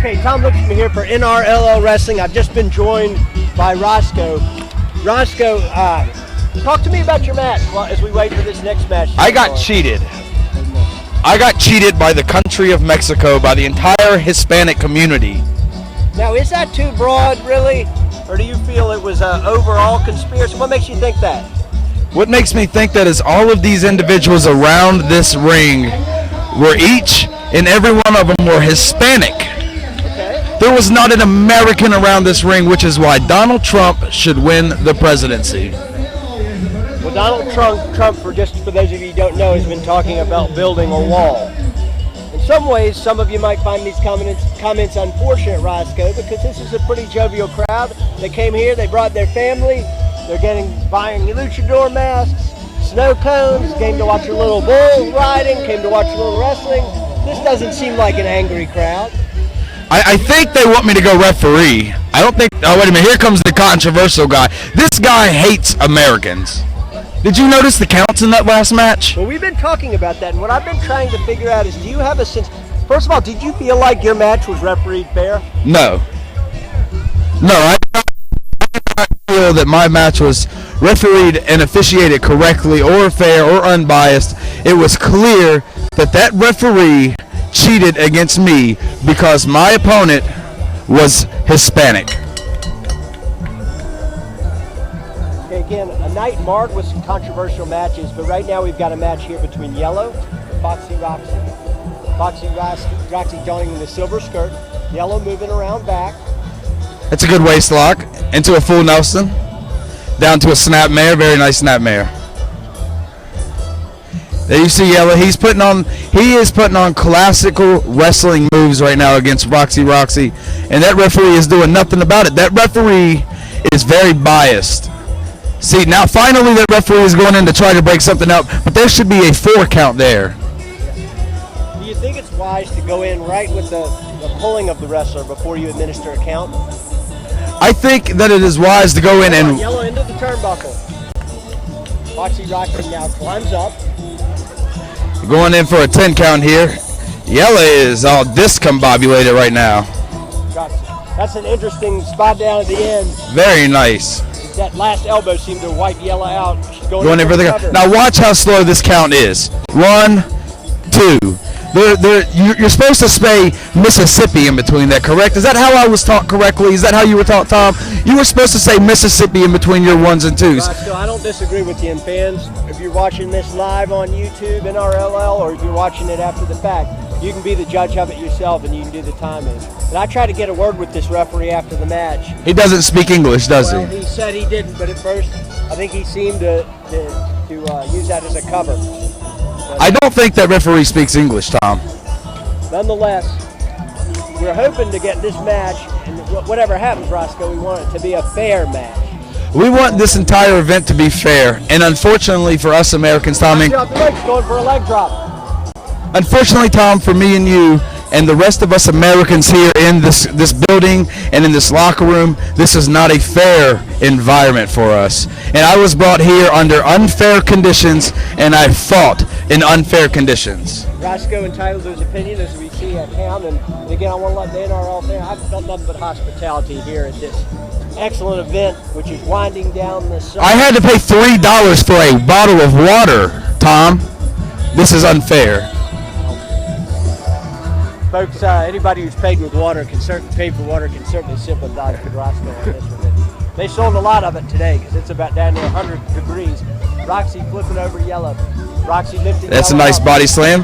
Okay, Tom Lipscomb here for NRLL Wrestling. I've just been joined by Roscoe. Roscoe, talk to me about your match as we wait for this next match. I got cheated. I got cheated by the country of Mexico, by the entire Hispanic community. Now, is that too broad, really? Or do you feel it was an overall conspiracy? What makes you think that? What makes me think that is all of these individuals around this ring were each and every one of them were Hispanic. Okay. There was not an American around this ring, which is why Donald Trump should win the presidency. Well, Donald Trump, for those of you who don't know, has been talking about building a wall. In some ways, some of you might find these comments unfortunate, Roscoe, because this is a pretty jovial crowd. They came here, they brought their family, they're buying luchador masks, snow cones, came to watch a little bull riding, came to watch a little wrestling. This doesn't seem like an angry crowd. I think they want me to go referee. I don't think, oh wait a minute, here comes the controversial guy. This guy hates Americans. Did you notice the counts in that last match? Well, we've been talking about that, and what I've been trying to figure out is, do you have a sense, first of all, did you feel like your match was refereed fair? No. No, I did not feel that my match was refereed and officiated correctly or fair or unbiased. It was clear that that referee cheated against me because my opponent was Hispanic. Again, a night marked with some controversial matches, but right now we've got a match here between Yela and Foxy Roxy. Foxy Roxy joining the silver skirt. Yela moving around back. It's a good waist lock into a full Nelson, down to a snap mare, very nice snap mare. There you see Yela. He is putting on classical wrestling moves right now against Foxy Roxy, and that referee is doing nothing about it. That referee is very biased. See, now finally the referee is going in to try to break something up, but there should be a 4 count there. Do you think it's wise to go in right with the pulling of the wrestler before you administer a count? I think that it is wise to go in and... Yela into the turnbuckle. Foxy Roxy now climbs up. Going in for a 10 count here. Yela is all discombobulated right now. Gotcha. That's an interesting spot down at the end. Very nice. That last elbow seemed to wipe Yela out. She's going in for the cover. Now watch how slow this count is. 1, 2. You're supposed to say Mississippi in between that, correct? Is that how I was taught correctly? Is that how you were taught, Tom? You were supposed to say Mississippi in between your 1s and 2s. I don't disagree with you, and fans, if you're watching this live on YouTube, NRLL, or if you're watching it after the fact, you can be the judge of it yourself, and you can do the timing. And I tried to get a word with this referee after the match. He doesn't speak English, does he? Well, he said he didn't, but at first, I think he seemed to use that as a cover. I don't think that referee speaks English, Tom. Nonetheless, we're hoping to get this match, and whatever happens, Roscoe, we want it to be a fair match. We want this entire event to be fair, and unfortunately for us Americans, Tom, going for a leg drop. Unfortunately, Tom, for me and you and the rest of us Americans here in this building and in this locker room, this is not a fair environment for us. And I was brought here under unfair conditions, and I fought in unfair conditions. Roscoe entitled to his opinion, as we see at town, and again, I want to let the NRL fan, I've felt nothing but hospitality here at this excellent event, which is winding down the sun. I had to pay $3 for a bottle of water, Tom. This is unfair. Folks, anybody who's paid with water can certainly sympathize with Roscoe on this one. They sold a lot of it today because it's about down to 100 degrees. Roxy flipping over Yela. Roxy lifting. That's a nice body slam.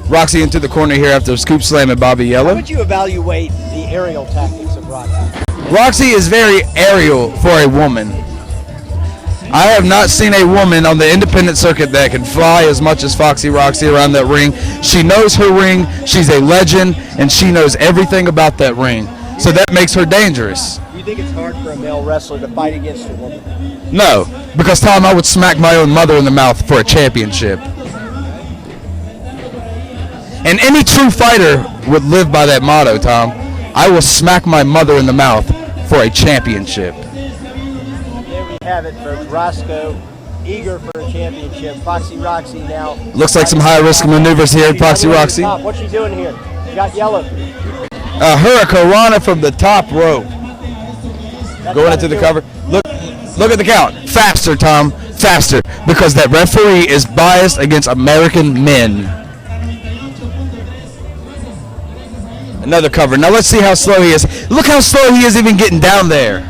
Roxy into the corner here after a scoop slam at Bobby Yela. How would you evaluate the aerial tactics of Roxy? Roxy is very aerial for a woman. I have not seen a woman on the independent circuit that can fly as much as Foxy Roxy around that ring. She knows her ring, she's a legend, and she knows everything about that ring. So that makes her dangerous. Do you think it's hard for a male wrestler to fight against a woman? No, because Tom, I would smack my own mother in the mouth for a championship. And any true fighter would live by that motto, Tom. I will smack my mother in the mouth for a championship. There we have it, folks. Roscoe, eager for a championship. Foxy Roxy now. Looks like some high-risk maneuvers here at Foxy Roxy. What's she doing here? Got Yela. A hurricane from the top rope. That's Going into the cover. Look at the count. Faster, Tom. Faster. Because that referee is biased against American men. Another cover. Now let's see how slow he is. Look how slow he is even getting down there.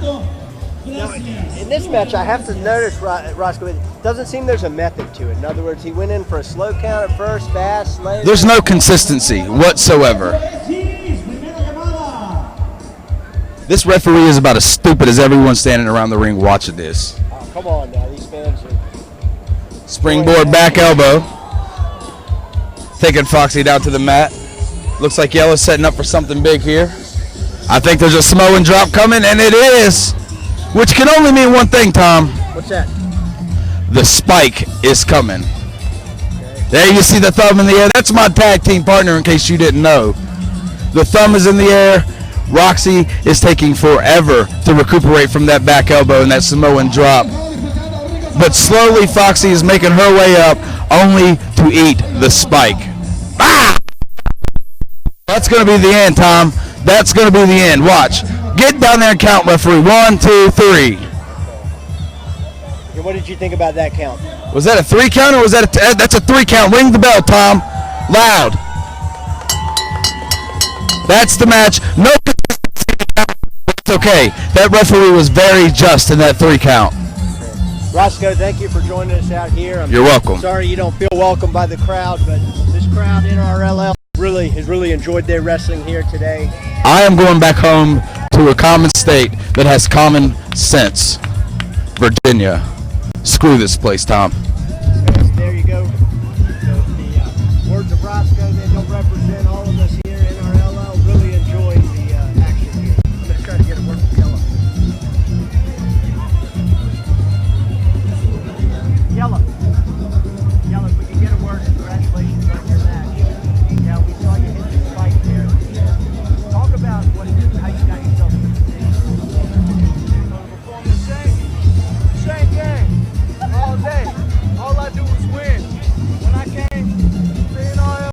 Now, in this match, I have to notice, Roscoe, it doesn't seem there's a method to it. In other words, he went in for a slow count at first, fast, slow. There's no consistency whatsoever. This referee is about as stupid as everyone standing around the ring watching this. Oh, come on now, these fans are... Springboard back elbow. Taking Foxy down to the mat. Looks like Yela's setting up for something big here. I think there's a Samoan drop coming, and it is. Which can only mean one thing, Tom. What's that? The spike is coming. Okay. There you see the thumb in the air. That's my tag team partner in case you didn't know. The thumb is in the air. Roxy is taking forever to recuperate from that back elbow and that Samoan drop. But slowly Foxy is making her way up only to eat the spike. Ah! That's going to be the end, Tom. That's going to be the end. Watch. Get down there and count, referee. 1, 2, 3. And what did you think about that count? Was that a 3 count or was that that's a 3 count? Ring the bell, Tom. Loud. That's the match. No. It's okay. That referee was very just in that 3 count. Roscoe, thank you for joining us out here. You're welcome. Sorry you don't feel welcome by the crowd, but this crowd in RLL has really enjoyed their wrestling here today. I am going back home to a common state that has common sense. Virginia. Screw this place, Tom.